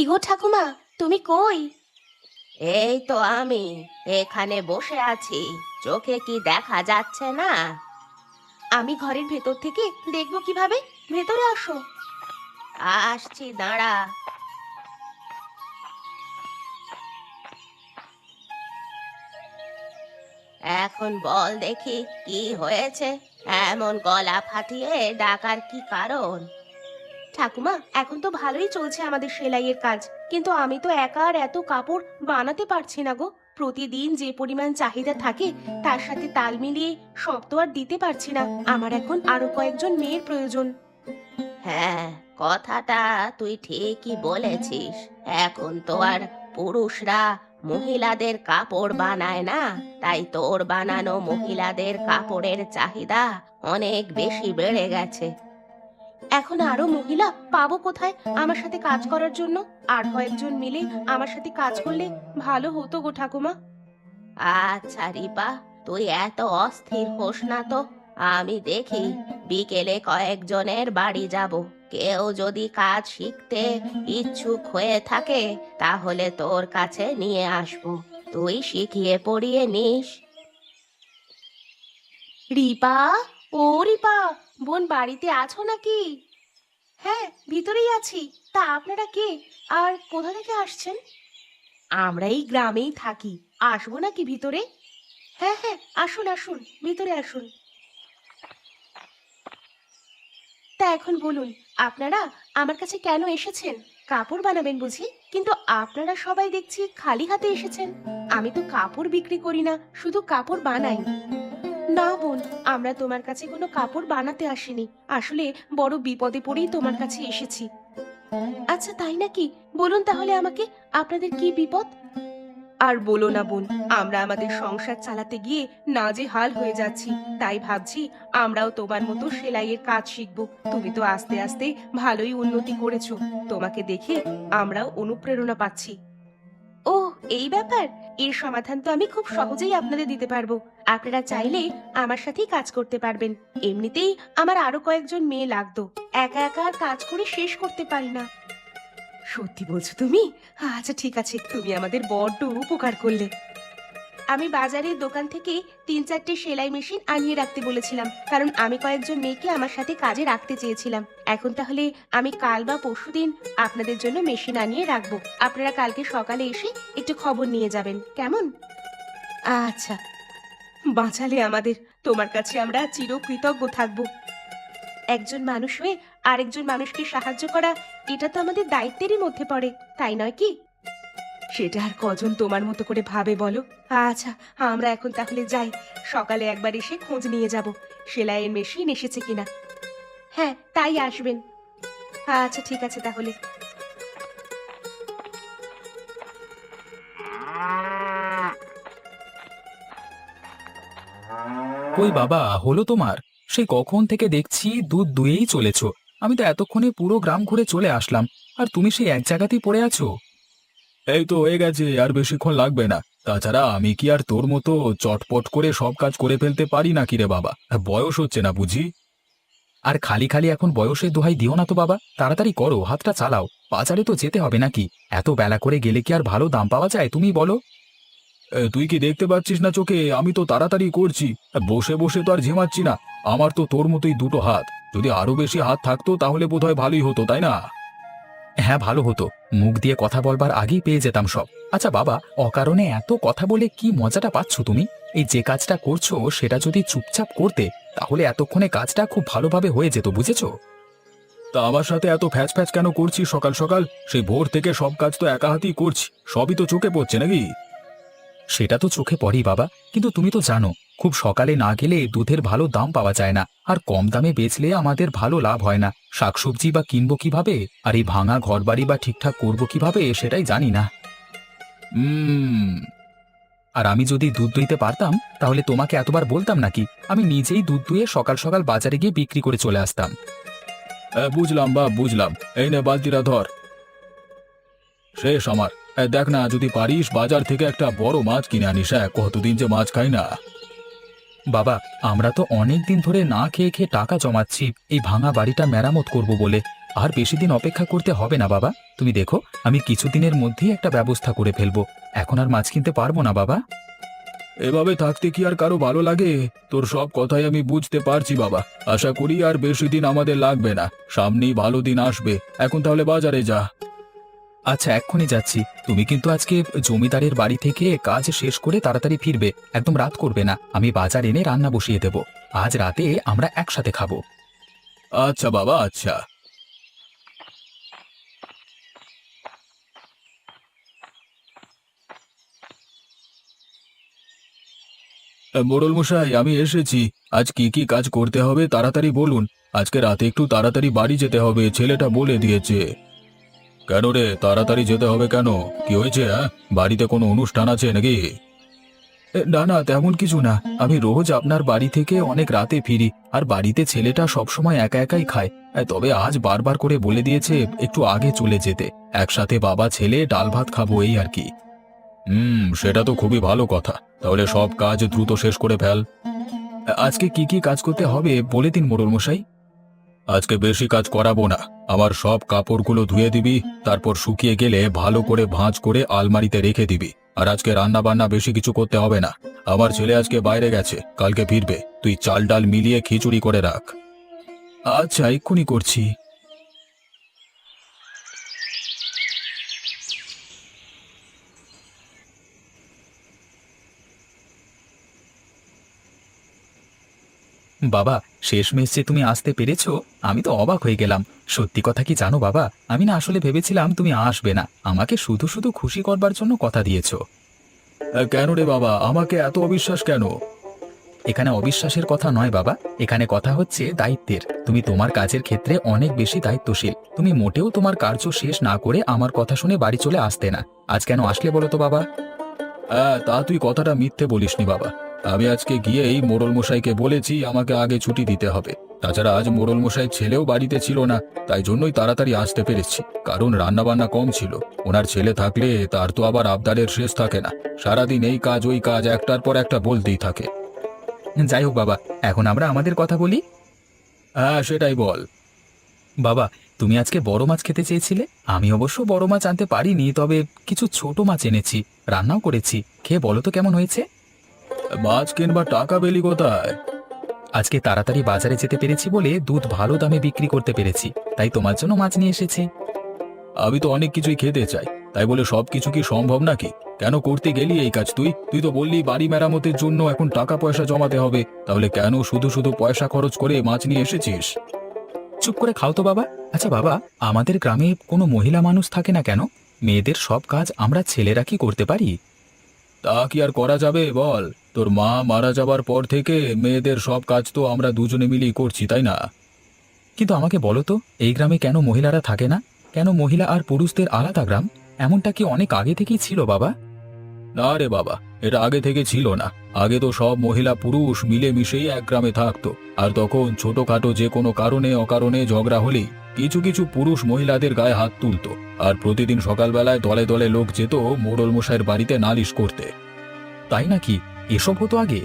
গো ঠাকুমা, তুমি কই? এই তো আমি এখানে বসে আছি। চোখে কি দেখা যাচ্ছে না? আমি ঘরের ভেতর থেকে দেখবো কিভাবে? ভেতরে আসো। আসছি, দাঁড়া। এখন বল দেখি, কি হয়েছে? এমন গলা ফাটিয়ে ডাকার কি কারণ? ঠাকুমা, এখন তো ভালোই চলছে আমাদের সেলাইয়ের কাজ, কিন্তু আমি তো একা আর এত কাপড় বানাতে পারছি না গো। প্রতিদিন যে পরিমাণ চাহিদা থাকে তার সাথে তাল মিলিয়ে সব তো আর দিতে পারছি না। আমার এখন আরো কয়েকজন মেয়ের প্রয়োজন। হ্যাঁ, কথাটা তুই ঠিকই বলেছিস। এখন তো আর পুরুষরা মহিলাদের কাপড় বানায় না, তাই তোর বানানো মহিলাদের কাপড়ের চাহিদা অনেক বেশি বেড়ে গেছে। এখন আরো মহিলা পাবো কোথায় আমার সাথে কাজ করার জন্য? আর কয়েকজন মিলে আমার সাথে কাজ করলে ভালো হতো গো ঠাকুমা। আচ্ছা রিপা, তুই এত অস্থির হোস না তো। আমি দেখি বিকেলে কয়েকজনের বাড়ি যাব। কেউ যদি কাজ শিখতে ইচ্ছুক হয়ে থাকে তাহলে তোর কাছে নিয়ে আসবো, তুই শিখিয়ে পড়িয়ে নিস। রিপা, ও রিপা, বোন বাড়িতে আছো নাকি? হ্যাঁ, ভিতরেই আছি। তা আপনারা কে আর কোথা থেকে আসছেন? আমরা এই গ্রামেই থাকি। আসবো নাকি ভিতরে? হ্যাঁ হ্যাঁ, আসুন আসুন, ভিতরে আসুন। তা এখন বলুন, আপনারা আমার কাছে কেন এসেছেন? কাপড় বানাবেন বুঝি? কিন্তু আপনারা সবাই দেখছি খালি হাতে এসেছেন। আমি তো কাপড় বিক্রি করি না, শুধু কাপড় বানাই। না বোন, আমরা তোমার কাছে কোনো কাপড় বানাতে আসিনি। আসলে বড় বিপদে পড়েই তোমার কাছে এসেছি। আচ্ছা তাই নাকি? বলুন তাহলে আমাকে, আপনাদের কি বিপদ? আর বলো না বোন, আমরা আমাদের সংসার চালাতে গিয়ে নাজেহাল হয়ে যাচ্ছি। তাই ভাবছি আমরাও তোমার মতো সেলাইয়ের কাজ শিখবো। তুমি তো আস্তে আস্তে ভালোই উন্নতি করেছো, তোমাকে দেখে আমরাও অনুপ্রেরণা পাচ্ছি। ও, এই ব্যাপার। এর সমাধান তো আমি খুব সহজেই আপনাদের দিতে পারবো। আপনারা চাইলে আমার সাথেই কাজ করতে পারবেন। এমনিতেই আমার আরো কয়েকজন মেয়ে লাগতো। একা একা আর কাজ করে শেষ করতে পারি না। সত্যি বলছো তুমি? আচ্ছা ঠিক আছে, তুমি আমাদের বড্ড উপকার করলে। আমি বাজারের দোকান থেকে 3-4টে সেলাই মেশিন আনিয়ে রাখতে বলেছিলাম, কারণ আমি কয়েকজন মেয়েকে আমার সাথে কাজে রাখতে চেয়েছিলাম। এখন তাহলে আমি কাল বা পরশুদিন আপনাদের জন্য মেশিন আনিয়ে রাখবো। আপনারা কালকে সকালে এসে একটু খবর নিয়ে যাবেন, কেমন? আচ্ছা, বাঁচালে আমাদের। তোমার কাছে আমরা চিরকৃতজ্ঞ থাকবো। একজন মানুষ হয়ে আরেকজন মানুষকে সাহায্য করা, এটা তো আমাদের দায়িত্বেরই মধ্যে পড়ে, তাই নয় কি? সেটা আর কজন তোমার মতো করে ভাবে বলো? আচ্ছা, আমরা এখন তাহলে যাই। সকালে একবার এসে খোঁজ নিয়ে যাব সেলাইয়ের মেশিন এসেছে কিনা। হ্যাঁ, তাই আসবেন। আচ্ছা ঠিক আছে তাহলে। কই বাবা, হলো তোমার? সেই কখন থেকে দেখছি দুধ দুয়েই চলেছো। আমি তো এতক্ষণে পুরো গ্রাম ঘুরে চলে আসলাম, আর তুমি সেই এক জায়গাতেই পড়ে আছো। এই তো হয়ে গেছে, আর বেশিক্ষণ লাগবে না। তাছাড়া আমি কি আর তোর মতো চটপট করে সব কাজ করে ফেলতে পারি নাকি রে বাবা? বয়স হচ্ছে না বুঝি? আর খালি খালি এখন বয়সের দোহাই দিও না তো বাবা, তাড়াতাড়ি করো, হাতটা চালাও। বাজারে তো যেতে হবে নাকি? এত বেলা করে গেলে কি আর ভালো দাম পাওয়া যায়, তুমি বলো? তুই কি দেখতে পাচ্ছিস না চোখে? আমি তো তাড়াতাড়ি করছি। বসে বসে তো আর ঝিমাচ্ছি না। আমার তো তোর মতোই দুটো হাত। যদি আরো বেশি হাত থাকতো তাহলে বোধহয় ভালোই হতো, তাই না? হ্যাঁ, ভালো হতো। মুখ দিয়ে কথা বলবার আগেই পেয়ে যেতাম সব। আচ্ছা বাবা, অকারণে এত কথা বলে কি মজাটা পাচ্ছ তুমি? এই যে কাজটা করছো সেটা যদি চুপচাপ করতে, তাহলে এতক্ষণে কাজটা খুব ভালোভাবে হয়ে যেত, বুঝেছো? তা আমার সাথে এত ফ্যাচ ফ্যাচ কেন করছিস সকাল সকাল? সেই ভোর থেকে সব কাজ তো একা হাতেই করছি, সবই তো চোখে পড়ছে নাকি? সেটা তো চোখে পড়েই বাবা, কিন্তু তুমি তো জানো খুব সকালে না গেলে দুধের ভালো দাম পাওয়া যায় না, আর কম দামে বেচলে আমাদের ভালো লাভ হয় না। শাকসবজি বা কিনবো কিভাবে, আর এই ভাঙা ঘরবাড়ি বা ঠিকঠাক করবো কিভাবে সেটাই জানি না। হুম। আর আমি যদি দুধ দুইতে পারতাম তাহলে তোমাকে এতবার বলতাম নাকি? আমি নিজেই দুধ দুয়ে সকাল সকাল বাজারে গিয়ে বিক্রি করে চলে আসতাম। বুঝলাম বা বুঝলাম। এই নে বালতিটা ধর। শেষ আমার। দেখ না, যদি পারিস বাজার থেকে একটা বড় মাছ কিনে আনিস। কতদিন যে মাছ খাই না। বাবা, আমরা তো অনেক দিন ধরে না খেয়ে খেয়ে টাকা জমাচ্ছি এই ভাঙা বাড়িটা মেরামত করব বলে। আর বেশি দিন অপেক্ষা করতে হবে না বাবা। তুমি দেখো, আমি কিছুদিনের মধ্যেই একটা ব্যবস্থা করে ফেলবো। এখন আর মাছ কিনতে পারবো না বাবা। এভাবে থাকতে কি আর কারো ভালো লাগে? তোর সব কথাই আমি বুঝতে পারছি বাবা। আশা করি আর বেশি দিন আমাদের লাগবে না, সামনেই ভালো দিন আসবে। এখন তাহলে বাজারে যা। আচ্ছা, এক্ষুনি যাচ্ছি। তুমি কিন্তু আজকে জমিদারের বাড়ি থেকে কাজ শেষ করে তাড়াতাড়ি ফিরবে, একদম রাত করবে না। আমি বাজার এনে রান্না বসিয়ে দেব। আজ রাতে আমরা একসাথে খাবো। আচ্ছা বাবা, আচ্ছা। মোড়ল মশাই, আমি এসেছি। আজ কি কি কাজ করতে হবে তাড়াতাড়ি বলুন। আজকে রাতে একটু তাড়াতাড়ি বাড়ি যেতে হবে, ছেলেটা বলে দিয়েছে। কেন রে, তাড়াতাড়ি যেতে হবে কেন? কি হয়েছে? বাড়িতে কোনো অনুষ্ঠান আছে নাকি? না না, তেমন কিছু না। আমি রোজ আপনার বাড়ি থেকে অনেক রাতে ফিরি, আর বাড়িতে ছেলেটা সবসময় একা একাই খায়। তবে আজ বারবার করে বলে দিয়েছে একটু আগে চলে যেতে। একসাথে বাবা ছেলে ডাল ভাত খাবো, এই আর কি। সেটা তো খুবই ভালো কথা। তাহলে সব কাজ দ্রুত শেষ করে ফেল। আজকে কি কি কাজ করতে হবে বলে দিন মোড়ল মশাই। আজকে বেশি কাজ করাবো না। আমার সব কাপড়গুলো ধুয়ে দিবি, তারপর শুকিয়ে গেলে ভালো করে ভাঁজ করে আলমারিতে রেখে দিবি। আর আজকে রান্না বান্না বেশি কিছু করতে হবে না। আমার ছেলে আজকে বাইরে গেছে, কালকে ফিরবে। তুই চাল ডাল মিলিয়ে খিচুড়ি করে রাখ। আচ্ছা, এক্ষুনি করছি। বাবা, শেষমেশ যে তুমি আসতে পেরেছো, আমি তো অবাক হয়ে গেলাম। সত্যি কথা কি জানো বাবা, আমি না আসলে ভেবেছিলাম তুমি আসবে না, আমাকে শুধু শুধু খুশি করবার জন্য কথা দিয়েছো। কেন রে বাবা, আমাকে এত অবিশ্বাস কেন? এখানে অবিশ্বাসের কথা নয় বাবা, এখানে কথা হচ্ছে দায়িত্বের। তুমি তোমার কাজের ক্ষেত্রে অনেক বেশি দায়িত্বশীল। তুমি মোটেও তোমার কার্য শেষ না করে আমার কথা শুনে বাড়ি চলে আসতে না। আজ কেন আসলে বলো তো বাবা? তা তুই কথাটা মিথ্যে বলিসনি বাবা। আমি আজকে গিয়ে এই মোড়ল মশাইকে বলেছি আমাকে আগে ছুটি দিতে হবে। তাছাড়া আজ মোড়ল মশাই ছেলেও বাড়িতে ছিল না, তাই জন্যই তাড়াতাড়ি আসতে পেরেছি। কারণ রান্না বান্না কম ছিল। ওনার ছেলে থাকলে তার তো আবার আবদারের শেষ থাকে না। সারাদিন এই কাজ ওই কাজ একটার পর একটা বলতেই থাকে। যাই হোক বাবা, এখন আমরা আমাদের কথা বলি। হ্যাঁ, সেটাই বল। বাবা, তুমি আজকে বড় মাছ খেতে চেয়েছিলে। আমি অবশ্য বড় মাছ আনতে পারিনি, তবে কিছু ছোট মাছ এনেছি, রান্নাও করেছি। খেয়ে বলো তো কেমন হয়েছে। মাছ কিনবার টাকা পেলি কোথায়? আজকে তাড়াতাড়ি বাজারে যেতে পেরেছি বলে দুধ ভালো দামে বিক্রি করতে পেরেছি, তাই তোমার জন্য মাছ নিয়ে এসেছি। আমি তো অনেক কিছুই খেতে চাই, তাই বলে সবকিছু কি সম্ভব নাকি? কেন করতে গেলি এই কাজ? তুই তুই তো বললি বাড়ি মেরামতের জন্য এখন টাকা পয়সা জমাতে হবে, তাহলে কেন শুধু শুধু পয়সা খরচ করে মাছ নিয়ে এসেছিস? চুপ করে খাও তো বাবা। আচ্ছা বাবা, আমাদের গ্রামে কোনো মহিলা মানুষ থাকে না কেন? মেয়েদের সব কাজ আমরা ছেলেরা কি করতে পারি? তা কি আর করা যাবে বল? তোর মা মারা যাবার পর থেকে মেয়েদের সব কাজ তো আমরা দুজনে মিলেই করছি, তাই না? কিন্তু আমাকে বলো তো, এই গ্রামে কেন মহিলারা থাকে না? কেন মহিলা আর পুরুষদের আলাদা গ্রাম? এমনটা কি অনেক আগে থেকেই ছিল বাবা? না রে বাবা, এটা আগে থেকে ছিল না। আগে তো সব মহিলা পুরুষ মিলেমিশেই এক গ্রামে থাকতো। আর তখন ছোটখাটো যে কোনো কারণে অকারণে ঝগড়া হলেই কিছু কিছু পুরুষ মহিলাদের গায়ে হাত তুলতো। আর প্রতিদিন সকালবেলায় দলে দলে লোক যেত মোড়ল মশাইয়ের বাড়িতে নালিশ করতে। তাই নাকি? এসব হতো আগে?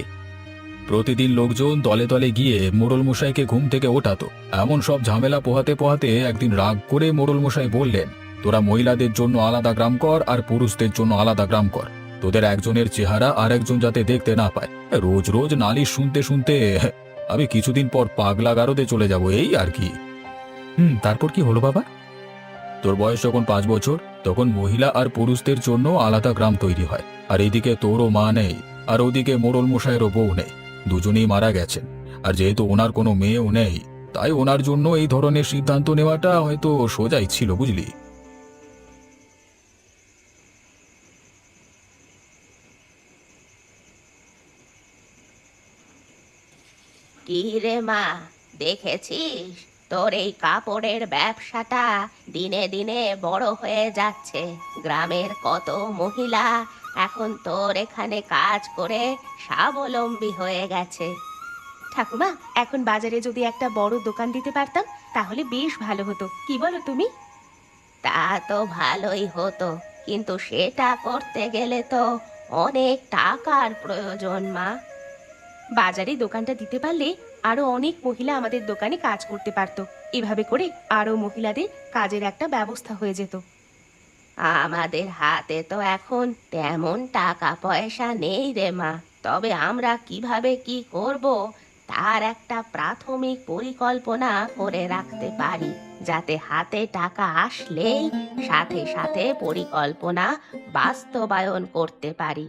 প্রতিদিন লোকজন দলে দলে গিয়ে মোড়ল মশাইকে ঘুম থেকে ওঠাতো। এমন সব ঝামেলা পোহাতে পোহাতে একদিন রাগ করে মোড়ল মশাই বললেন, তোরা মহিলাদের জন্য আলাদা গ্রাম কর আর পুরুষদের জন্য আলাদা গ্রাম কর। তোদের একজনের চেহারা আর একজন যাতে দেখতে না পায়। রোজ রোজ নালিশ শুনতে শুনতে আমি কিছুদিন পর পাগলা গারদে চলে যাব, এই আর কি। তারপর কি হলো বাবা? তোর বয়স যখন 5 বছর, তখন মহিলা আর পুরুষদের জন্য আলাদা গ্রাম তৈরি হয়। আর এদিকে তোরও মা নেই, আর ওদিকে মোড়ল মশাইয়েরও বউ নেই। দুজনেই মারা গেছেন। আর যেহেতু ওনার কোনো মেয়েও নেই, তাই ওনার জন্য এই ধরনের সিদ্ধান্ত নেওয়াটা হয়তো সোজাই ছিল, বুঝলি? কি রে মা, দেখেছিস তোর এই কাপড়ের ব্যবসাটা দিনে দিনে বড় হয়ে যাচ্ছে। গ্রামের কত মহিলা এখন তোর এখানে কাজ করে স্বাবলম্বী হয়ে গেছে। ঠাকুমা, এখন বাজারে যদি একটা বড় দোকান দিতে পারতাম তাহলে বেশ ভালো হতো, কি বলো তুমি? তা তো ভালোই হতো, কিন্তু সেটা করতে গেলে তো অনেক টাকার প্রয়োজন মা। বাজারে দোকানটা দিতে পারলে আরো অনেক মহিলা আমাদের দোকানে কাজ করতে পারতো। এভাবে করে আরো মহিলাদের কাজের একটা ব্যবস্থা হয়ে যেত। আমাদের হাতে তো এখন তেমন টাকা পয়সা নেই রে মা। তবে আমরা কিভাবে কি করব তার একটা প্রাথমিক পরিকল্পনা করে রাখতে পারি, যাতে হাতে টাকা আসলেই সাথে সাথে পরিকল্পনা বাস্তবায়ন করতে পারি।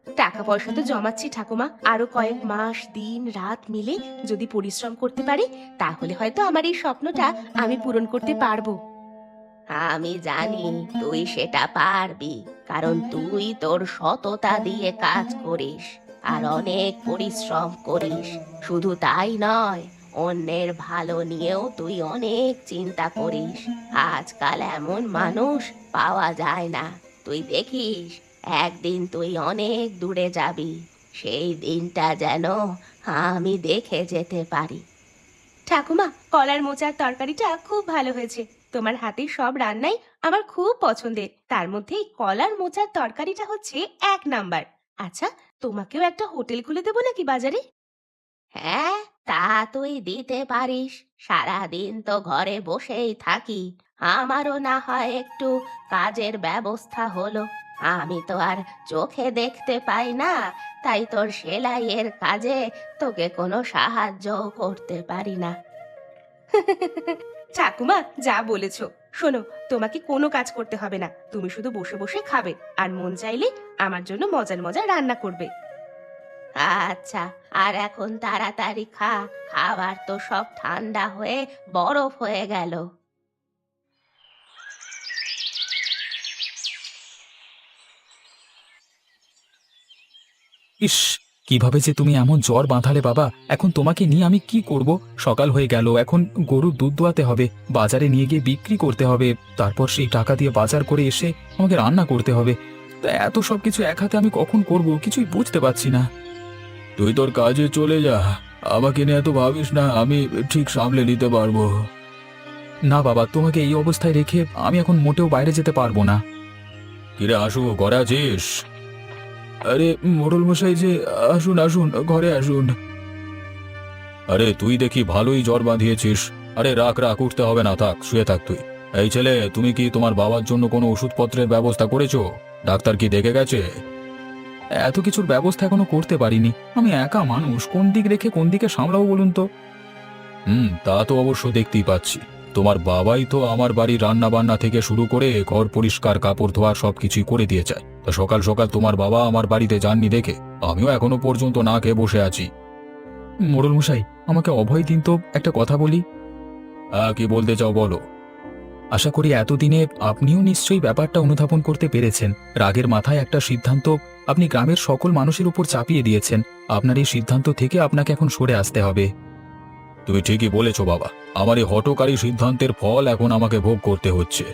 টাকা পয়সা তো জমাচ্ছি ঠাকুমা, আরো কয়েক মাস দিন রাত মিলে যদি পরিশ্রম করতে পারি তাহলে হয়তো আমার এই স্বপ্নটা আমি পূরণ করতে পারবো। আমি জানি তুই সেটা পারবি, কারণ তুই তোর সততা দিয়ে কাজ করিস আর অনেক পরিশ্রম করিস। শুধু তাই নয়, অন্যের ভালো নিয়েও তুই অনেক চিন্তা করিস। আজকাল এমন মানুষ পাওয়া যায় না। তুই দেখিস একদিন তুই অনেক দূরে যাবি, সেই দিনটা যেন আমি দেখে যেতে পারি। ঠাকুমা, কলার মোচার তরকারিটা খুব ভালো হয়েছে। তোমার হাতের সব রান্নাই আমার খুব পছন্দের, তার মধ্যে এই কলার মোচার তরকারিটা হচ্ছে 1 নাম্বার। আচ্ছা, তোমাকেও একটা হোটেল খুলে দেবো নাকি বাজারে? হ্যাঁ, তা তুই দিতে পারিস। সারাদিন তো ঘরে বসেই থাকি, আমারও না হয় একটু কাজের ব্যবস্থা হলো। আমি তো আর চোখে দেখতে পাই না, তাই তোর সেলাইয়ের কাজে তোকে কোনো সাহায্য করতে পারি না। ঠাকুমা, যা বলেছো। শোনো, তোমাকে কোনো কাজ করতে হবে না, তুমি শুধু বসে বসে খাবে আর মন চাইলে আমার জন্য মজার মজার রান্না করবে। আচ্ছা, আর এখন তাড়াতাড়ি খা, খাবার তো সব ঠান্ডা হয়ে বরফ হয়ে গেল। ইস, কিভাবে যে তুমি এমন জ্বর বাঁধালে বাবা! এখন তোমাকে নিয়ে আমি কি করব? সকাল হয়ে গেল, এখন গরুর দুধ দোয়াতে হবে, বাজারে নিয়ে গিয়ে বিক্রি করতে হবে, তারপর সেই টাকা দিয়ে বাজার করে এসে আমাকে রান্না করতে হবে। তা এত সব কিছু এক হাতে আমি কখন করব কিছুই বুঝতে পারছি না। তুই তোর কাজে চলে যা, আমাকে নিয়ে এত ভাবিস না, আমি ঠিক সামলে নিতে পারবো। না বাবা, তোমাকে এই অবস্থায় রেখে আমি এখন মোটেও বাইরে যেতে পারবো না। কিরে আসু, ঘরে আছিস? আরে মোড়ল মশাই যে, আসুন আসুন, ঘরে আসুন। আরে তুই দেখি ভালোই জ্বর বাঁধিয়েছিস। আরে রাখ রাখ, উঠতে হবে না, থাক, শুয়ে থাক তুই। এই ছেলে, তুমি কি তোমার বাবার জন্য কোনো ওষুধপত্রের ব্যবস্থা করেছো? ডাক্তার কি দেখে গেছে? এত কিছুর ব্যবস্থা এখনো করতে পারিনি, আমি একা মানুষ, কোন দিক রেখে কোন দিকে সামলাবো বলুন তো। তা তো অবশ্য দেখতেই পাচ্ছি। তোমার বাবাই তো আমার বাড়ির রান্না বান্না থেকে শুরু করে ঘর পরিষ্কার, কাপড় ধোয়া সবকিছুই করে দিয়ে যায়। তা সকাল সকাল তোমার বাবা আমার বাড়িতে যাননি দেখে আমিও এখনো পর্যন্ত না খেয়ে বসে আছি। মোড়ল মশাই, আমাকে অভয় দিন তো, একটা কথা বলি। কি বলতে চাও বলো। আশা করি এতদিনে আপনিও নিশ্চয়ই ব্যাপারটা অনুধাবন করতে পেরেছেন। রাগের মাথায় একটা সিদ্ধান্ত আপনি গ্রামের সকল মানুষের উপর চাপিয়ে দিয়েছেন। আপনার এই সিদ্ধান্ত থেকে আপনাকে এখন সরে আসতে হবে। তুমি ঠিকই বলেছো বাবা, আমার এই হঠকারী সিদ্ধান্তের ফল এখন আমাকে ভোগ করতে হচ্ছে।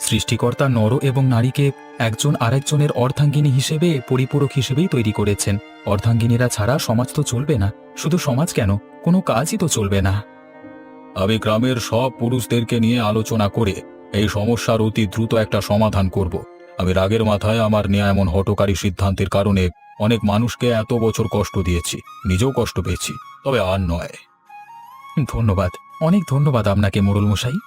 সৃষ্টিকর্তা নর এবং নারীকে একজন আরেকজনের অর্ধাঙ্গিনী হিসেবে, পরিপূরক হিসেবেই তৈরি করেছেন। অর্ধাঙ্গিনীরা ছাড়া সমাজ তো চলবে না, শুধু সমাজ কেন, কোনো কাজই তো চলবে না। আমি গ্রামের সব পুরুষদেরকে নিয়ে আলোচনা করে এই সমস্যার অতি দ্রুত একটা সমাধান করব। আমি রাগের মাথায় আমার নেয়া এমন হঠকারী সিদ্ধান্তের কারণে অনেক মানুষকে এত বছর কষ্ট দিয়েছি, নিজেও কষ্ট পেয়েছি, তবে আর নয়। ধন্যবাদ, অনেক ধন্যবাদ আপনাকে মোড়ল মশাই।